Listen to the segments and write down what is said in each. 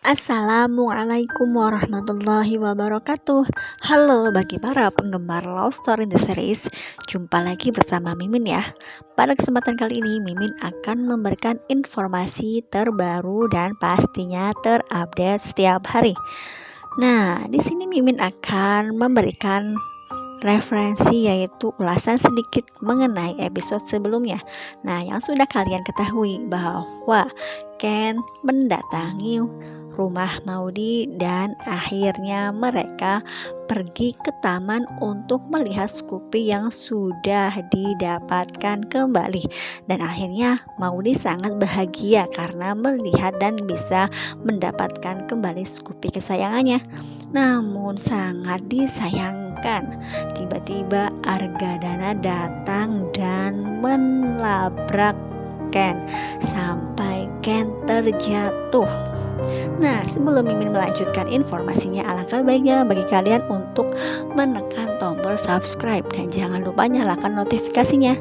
Assalamualaikum warahmatullahi wabarakatuh. Halo bagi para penggemar Love Story in the Series. Jumpa lagi bersama Mimin ya. Pada kesempatan kali ini Mimin akan memberikan informasi terbaru dan pastinya terupdate setiap hari. Nah, di sini Mimin akan memberikan referensi, yaitu ulasan sedikit mengenai episode sebelumnya. Nah, yang sudah kalian ketahui bahwa Ken mendatangi rumah Maudy dan akhirnya mereka pergi ke taman untuk melihat Scoopy yang sudah didapatkan kembali. Dan akhirnya Maudy sangat bahagia karena melihat dan bisa mendapatkan kembali Scoopy kesayangannya. Namun sangat disayangkan, tiba-tiba Argadana datang dan melabrak Ken sampai Ken terjatuh. Nah, sebelum Mimin melanjutkan informasinya, alangkah baiknya bagi kalian untuk menekan tombol subscribe dan jangan lupa nyalakan notifikasinya.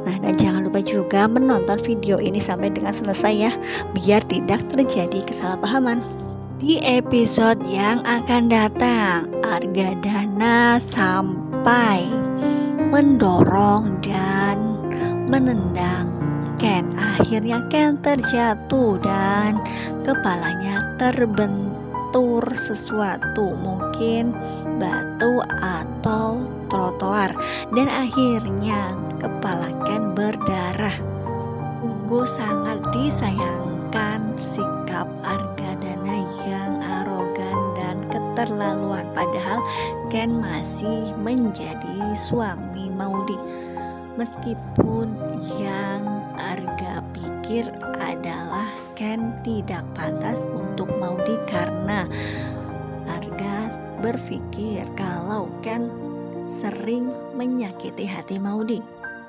Nah, dan jangan lupa juga menonton video ini sampai dengan selesai ya, biar tidak terjadi kesalahpahaman. Di episode yang akan datang, Argadana sampai mendorong dan menendang Ken. Akhirnya Ken terjatuh dan kepalanya terbentur sesuatu, mungkin batu atau trotoar, dan akhirnya kepala Ken berdarah. Sungguh sangat disayangkan sikap Argadana yang arogan dan keterlaluan, padahal Ken masih menjadi suami Maudy. Meskipun yang Arga pikir adalah Ken tidak pantas untuk Maudy, karena Arga berpikir kalau Ken sering menyakiti hati Maudy.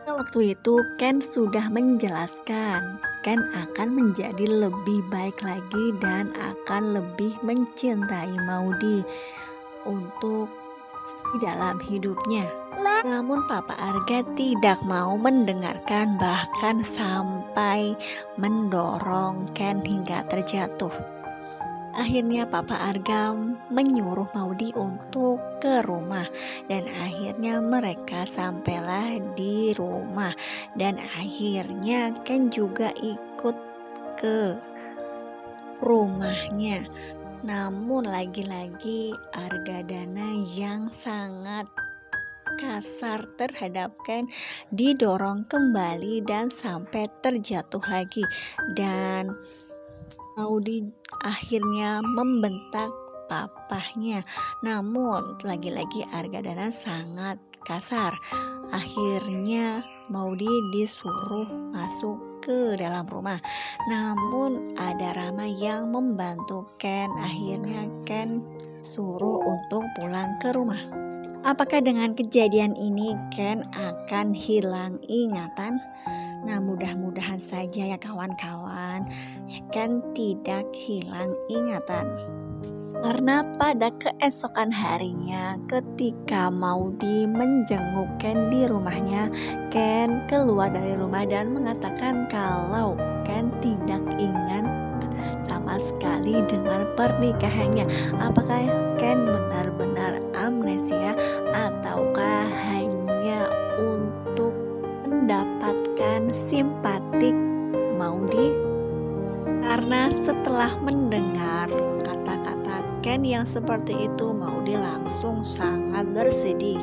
Waktu itu Ken sudah menjelaskan Ken akan menjadi lebih baik lagi dan akan lebih mencintai Maudy untuk di dalam hidupnya. Namun Papa Arga tidak mau mendengarkan, bahkan sampai mendorong Ken hingga terjatuh. Akhirnya Papa Arga menyuruh Maudy untuk ke rumah, dan akhirnya mereka sampailah di rumah, dan akhirnya Ken juga ikut ke rumahnya. Namun lagi-lagi Argadana yang sangat kasar terhadap Ken didorong kembali dan sampai terjatuh lagi, dan Maudy akhirnya membentak papahnya. Namun lagi-lagi Argadana sangat kasar. Akhirnya Maudy disuruh masuk ke dalam rumah. Namun ada Rama yang membantu Ken. Akhirnya Ken suruh untuk pulang ke rumah. Apakah dengan kejadian ini Ken akan hilang ingatan? Nah, mudah-mudahan saja ya kawan-kawan, Ken tidak hilang ingatan. Karena pada keesokan harinya ketika Maudy menjenguk Ken di rumahnya, Ken keluar dari rumah dan mengatakan kalau Ken tidak ingat sama sekali dengan pernikahannya. Apakah Ken benar-benar amnesia ataukah hanya untuk mendapatkan simpatik Maudy? Karena setelah mendengar kata-kata Ken yang seperti itu, Maudy langsung sangat bersedih.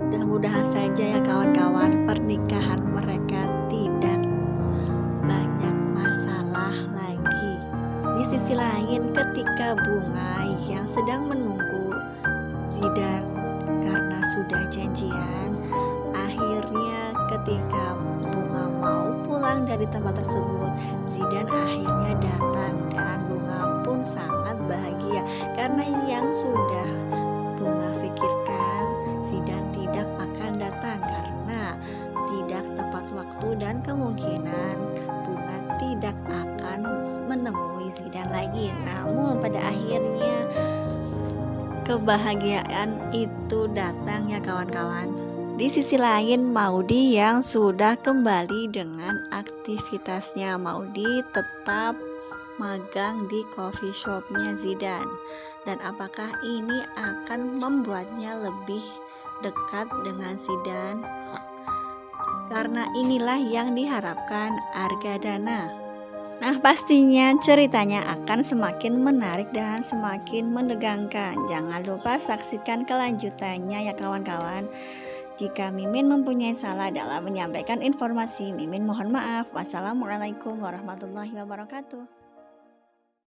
Mudah-mudahan saja ya kawan-kawan, pernikahan mereka tidak banyak masalah lagi. Di sisi lain, ketika Bunga yang sedang menunggu Zidan karena sudah janjian, akhirnya ketika Bunga mau pulang dari tempat tersebut, Zidan akhirnya datang dan Bunga pun sangat bahagia karena yang sudah Bunga pikirkan, Zidan tidak akan datang karena tidak tepat waktu dan kemungkinan Bunga tidak akan menemui Zidan lagi. Namun pada akhirnya kebahagiaan itu datang ya kawan-kawan. Di sisi lain, Maudy yang sudah kembali dengan aktivitasnya. Maudy tetap magang di coffee shopnya Zidane. Dan apakah ini akan membuatnya lebih dekat dengan Zidane? Karena inilah yang diharapkan Argadana. Nah, pastinya ceritanya akan semakin menarik dan semakin menegangkan. Jangan lupa saksikan kelanjutannya ya kawan-kawan. Jika Mimin mempunyai salah dalam menyampaikan informasi, Mimin mohon maaf. Wassalamualaikum warahmatullahi wabarakatuh.